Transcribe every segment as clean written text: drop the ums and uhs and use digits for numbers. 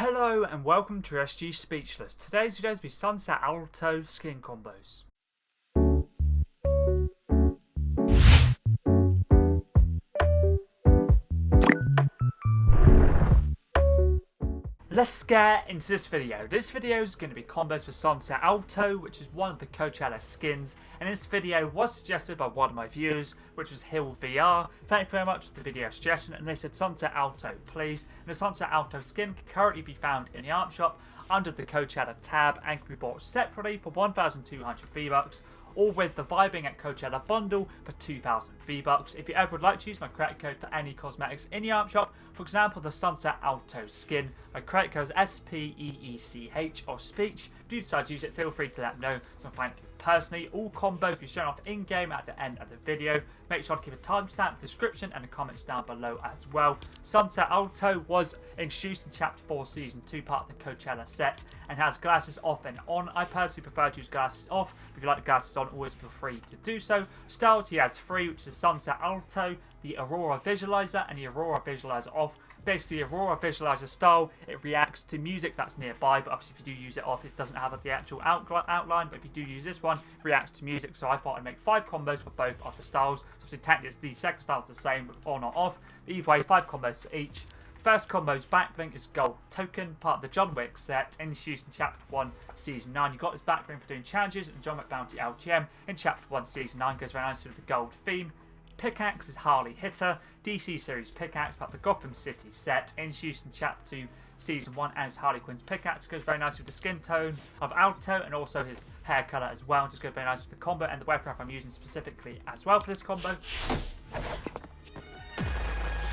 Hello and welcome to SG Speechless. Today's video will be Sunset Alto skin combos. Let's get into this video. This video is going to be combos for Sunset Alto, which is one of the Coachella skins, and this video was suggested by one of my viewers, which was Hill VR. Thank you very much for the video suggestion, and they said Sunset Alto please. And the Sunset Alto skin can currently be found in the art shop under the Coachella tab and can be bought separately for 1,200 V-Bucks, or with the Vibing at Coachella Bundle for 2,000 V-Bucks. If you ever would like to use my credit code for any cosmetics in the art shop, for example the Sunset Alto skin, my credit code is SPEECH or Speech. If you decide to use it, feel free to let me know, so thank you personally. All combos will be shown off in-game at the end of the video. Make sure to keep a timestamp, description and the comments down below as well. Sunset Alto was introduced in Chapter 4 Season 2, part of the Coachella set, and has glasses off and on. I personally prefer to use glasses off. If you like the glasses on, always feel free to do so. Styles, he has three, which is Sunset Alto, the Aurora Visualizer, and the Aurora Visualizer off. Basically, Aurora Visualizer style, it reacts to music that's nearby, but obviously if you do use it off, it doesn't have the actual outline, but if you do use this one, it reacts to music, so I thought I'd make 5 combos for both of the styles. Obviously, technically, the second style is the same, but on or off. But either way, 5 combos for each. First combo's backbling is Gold Token, part of the John Wick set, introduced in Chapter 1, Season 9. You got this backbling for doing challenges and John Wick Bounty LTM in Chapter 1, Season 9, goes very nicely with the gold theme. Pickaxe is Harley Hitter, DC series pickaxe, part of the Gotham City set, introduced in Chapter 2, Season 1, and his Harley Quinn's pickaxe. Goes very nicely with the skin tone of Alto and also his hair colour as well. Just goes very nice with the combo and the weapon wrap I'm using specifically as well for this combo.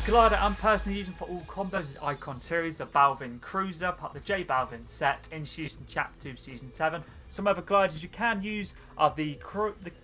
Glider I'm personally using for all combos is Icon Series, the Balvin Cruiser, part of the J Balvin set, introduced in Chapter 2, Season 7. Some other gliders you can use are the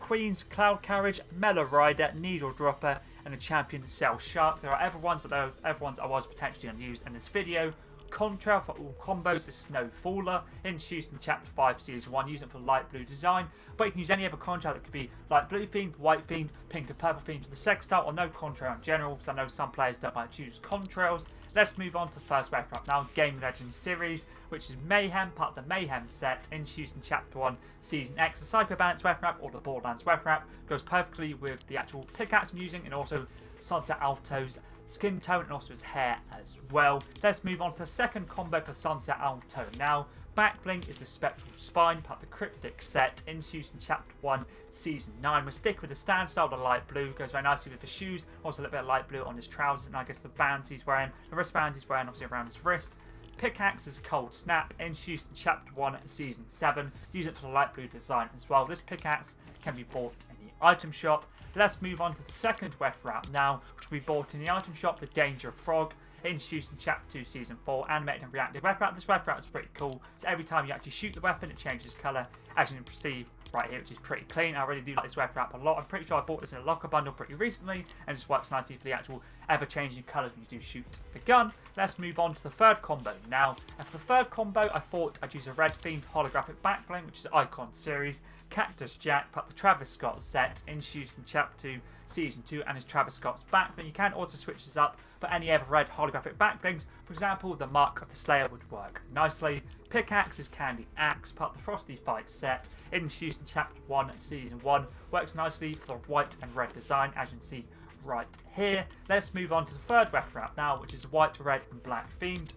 Queen's Cloud Carriage, Mellow Rider, Needle Dropper, and the Champion Cell Shark. There are other ones, but there are other ones I was potentially going to use in this video. Contrail for all combos is Snowfaller, introduced in Chapter 5, Season 1, using it for light blue design. But you can use any other contrail that could be light blue themed, white themed, pink and purple themed for the sex style, or no contrail in general, because I know some players don't like to use contrails. Let's move on to the first weapon up now, Game Legends series, which is Mayhem, part of the Mayhem set, introduced in Chapter 1, Season X. The Psycho Balance weapon wrap, or the Borderlands weapon wrap, goes perfectly with the actual pickaxe I'm using, and also Sunset Alto's skin tone and also his hair as well. Let's move on to the second combo for Sunset Alto now. Backbling is the Spectral Spine, part of the Cryptic set, introduced in Chapter 1, Season 9. We'll stick with the stand style, the light blue, goes very nicely with the shoes, also a little bit of light blue on his trousers, and I guess the bands he's wearing, the wristbands he's wearing obviously around his wrist. Pickaxe is Cold Snap, introduced in Chapter 1, Season 7. Use it for the light blue design as well. This pickaxe can be bought in the item shop. Let's move on to the second weapon wrap now, which will be bought in the item shop, the Danger Frog, introduced in Chapter 2, Season 4, animated and reactive weapon wrap. This weapon wrap is pretty cool, so every time you actually shoot the weapon, it changes colour, as you can see right here, which is pretty clean. I really do like this weapon wrap a lot. I'm pretty sure I bought this in a locker bundle pretty recently, and this works nicely for the actual ever-changing colours when you do shoot the gun. Let's move on to the third combo now. And for the third combo, I thought I'd use a red-themed holographic backbling, which is Icon Series, Cactus Jack, part of the Travis Scott set, introduced in Chapter 2, Season 2, and his Travis Scott's backbling. You can also switch this up for any other red holographic backblings. For example, the Mark of the Slayer would work nicely. Pickaxe is Candy Axe, part of the Frosty Fight set, introduced in Chapter 1, Season 1. Works nicely for the white and red design, as you can see right here. Let's move on to the third weapon wrap now, which is white, red, and black themed.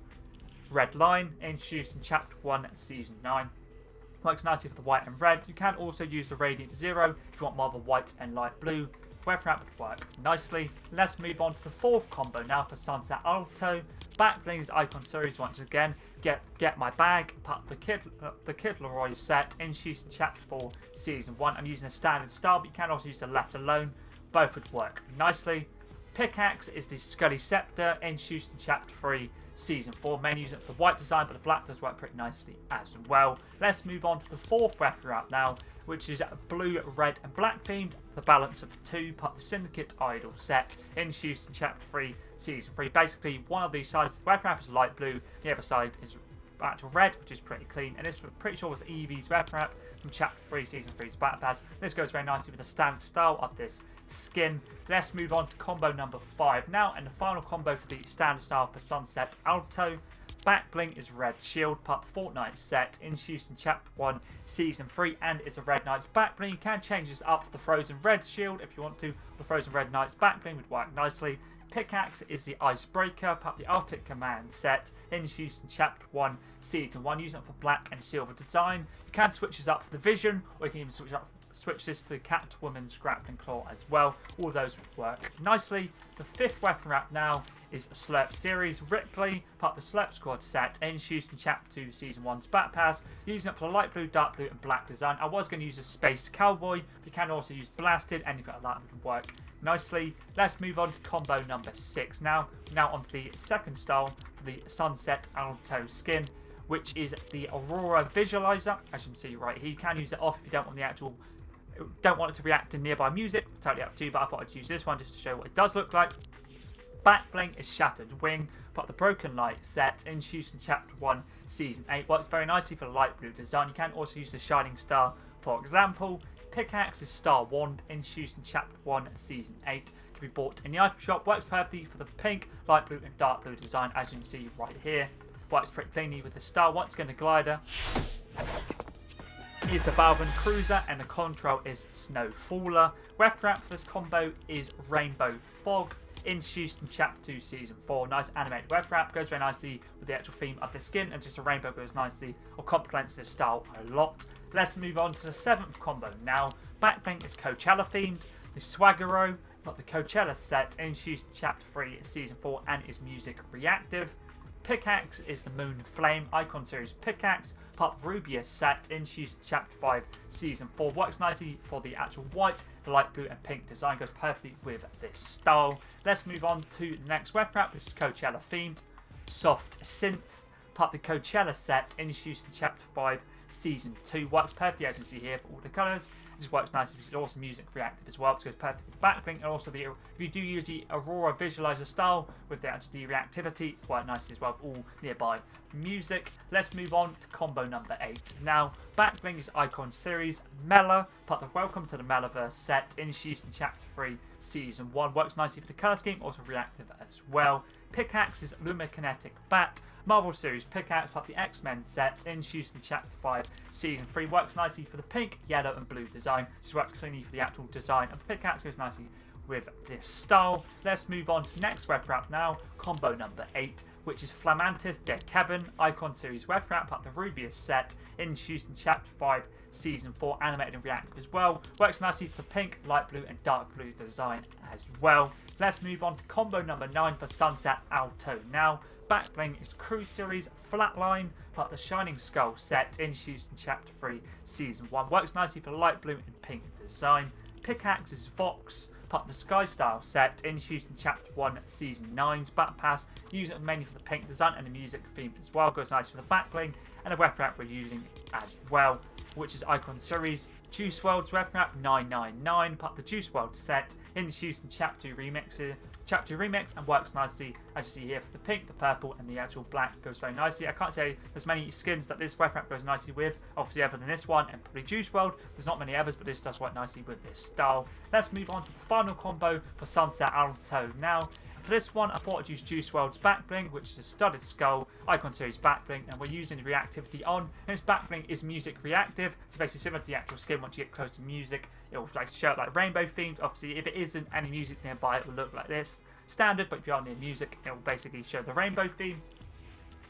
Red Line, introduced in Chapter 1, Season 9. Works nicely for the white and red. You can also use the Radiant Zero if you want more of a white and light blue. Weapon wrap would work nicely. Let's move on to the fourth combo now for Sunset Alto. Backblings Icon Series once again. Get My Bag, part of the Kid Leroy set, introduced in Chapter 4, Season 1. I'm using a standard style, but you can also use the left alone. Both would work nicely. Pickaxe is the Scully Scepter, introduced in Chapter 3, Season 4. Mainly use it for the white design, but the black does work pretty nicely as well. Let's move on to the fourth weapon wrap now, which is blue, red, and black themed. The balance of 2, part of the Syndicate Idol set, introduced in Chapter 3, Season 3. Basically, one of these sides of the weapon wrap is light blue, the other side is actual red, which is pretty clean. And this, pretty sure, was Evie's weapon wrap from Chapter 3, Season 3's Battle Pass. This goes very nicely with the standard style of this skin. Let's move on to combo number 5 now, and the final combo for the standard style for Sunset Alto. backbling is red shield, part of the Fortnite set, introduced in Chapter 1, Season 3, and it's a Red Knight's backbling. You can change this up for the Frozen Red shield if you want to. The Frozen Red Knight's backbling would work nicely. Pickaxe is the Icebreaker, part of the Arctic Command set, introduced in Chapter 1, Season 1, using it for black and silver design. You can switch this up for the Vision, or you can even switch this to the Catwoman's Grappling Claw as well. All of those would work nicely. The fifth weapon wrap now is Slurp Series Ripley, part of the Slurp Squad set, introduced in Chapter 2, Season 1's Bat Pass, using it for the light blue, dark blue, and black design. I was going to use a Space Cowboy, but you can also use Blasted, anything like that would work nicely. Let's move on to combo number 6 now. Now on to the second style for the Sunset Alto skin, which is the Aurora Visualizer. As you can see right here, you can use it off if you don't want it to react to nearby music. Totally up to you, but I thought I'd use this one just to show what it does look like. Backbling is Shattered Wing, part of the Broken Light set, introduced in Chapter 1, Season 8. Works very nicely for the light blue design. You can also use the Shining Star, for example. Pickaxe is Star Wand, introduced in Chapter 1, Season 8. Can be bought in the item shop. Works perfectly for the pink, light blue, and dark blue design, as you can see right here. Works pretty cleanly with the star. Once again, the glider is a Balvin Cruiser, and the contrail is Snowfaller. Weapon wrap for this combo is Rainbow Fog, introduced in Chapter 2, Season 4. Nice animated web wrap, goes very nicely with the actual theme of the skin, and just a rainbow goes nicely or complements this style a lot. Let's move on to the 7th combo now. Backbling is Coachella themed. The Swaggero, not the Coachella set, introduced in Chapter 3, Season 4, and is music reactive. Pickaxe is the Moon Flame Icon Series Pickaxe, part of Rubius set, introduced in Chapter 5, Season 4. Works nicely for the actual white, the light blue, and pink design. Goes perfectly with this style. Let's move on to the next weapon wrap, which is Coachella themed. Soft Synth, part of the Coachella set, introduced in Chapter 5, Season 2. Works perfectly, as you see here, for all the colours. This works nicely because it's also music reactive as well, so it goes perfect with the backbling, and also if you do use the Aurora Visualizer style with the actual reactivity, it works nicely as well with all nearby music. Let's move on to combo number 8. Now, backbling is Icon Series Mela, part of the Welcome to the Melaverse set, introduced in Chapter 3, Season 1. Works nicely for the colour scheme, also reactive as well. Pickaxe is Lumikinetic Bat, Marvel Series Pickaxe, part of the X-Men set, introduced in Chapter 5, Season 3. Works nicely for the pink, yellow, and blue design. This works cleanly for the actual design of the pickaxe, goes nicely with this style. Let's move on to the next web wrap now, combo number 8, which is Flamantis de Kevin, Icon Series web wrap, part of the Rubius set, introduced in Chapter 5, Season 4, animated and reactive as well. Works nicely for the pink, light blue, and dark blue design as well. Let's move on to combo number 9 for Sunset Alto now. Backbling is Crew Series Flatline, part of the Shining Skull set, introduced in Chapter 3, Season 1. Works nicely for the light blue and pink design. Pickaxe is Vox, part of the Sky Style set, introduced in Chapter 1, Season 9's Battle Pass. Use it mainly for the pink design and the music theme as well. Goes nice for the backbling, and the weapon wrap we're using as well, which is Icon Series Juice WRLD's weapon wrap 999, part of the Juice WRLD set, introduced in Chapter 2 Remix, and works nicely, as you see here, for the pink, the purple, and the actual black. Goes very nicely. I can't say there's many skins that this weapon wrap goes nicely with, obviously other than this one and probably Juice WRLD. There's not many others, but this does work nicely with this style. Let's move on to the final combo for Sunset Alto now. For this one, I thought I'd use Juice WRLD's backbling, which is a Studded Skull Icon Series backbling, and we're using the reactivity on. And this backbling is music reactive, so basically similar to the actual skin. Once you get close to music, it will like show up like rainbow themed. Obviously, if it isn't any music nearby, it will look like this. Standard, but if you are near music, it will basically show the rainbow theme.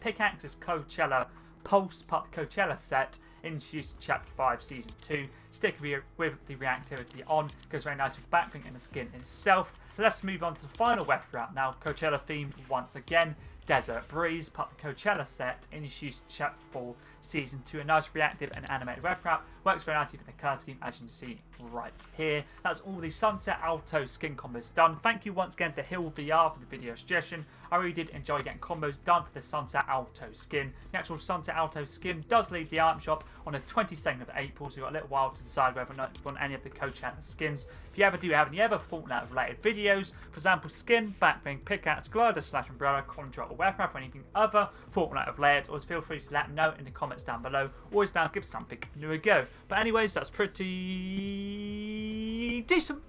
Pickaxe is Coachella Pulse, part of the Coachella set, introduced in Chapter 5, Season 2. Stick with the reactivity on. Goes very nice with the backbling and the skin itself. So let's move on to the final weapon wrap now. Coachella themed once again. Desert Breeze, part of the Coachella set, introduced in Chapter 4, Season 2. A nice reactive and animated web wrap. Works very nicely for the colour scheme, as you can see right here. That's all the Sunset Alto skin combos done. Thank you once again to Hill VR for the video suggestion. I really did enjoy getting combos done for the Sunset Alto skin. The actual Sunset Alto skin does leave the item shop on the 22nd of April, so you've got a little while to decide whether or not you want any of the Coachella skins. If you ever do have any other Fortnite related videos, for example skin, backbling, pickaxe, glider / umbrella, contrail, or weapon wrap, or anything other Fortnite related, always feel free to let me know in the comments down below. Always down to give something new a go. But anyways, that's pretty decent.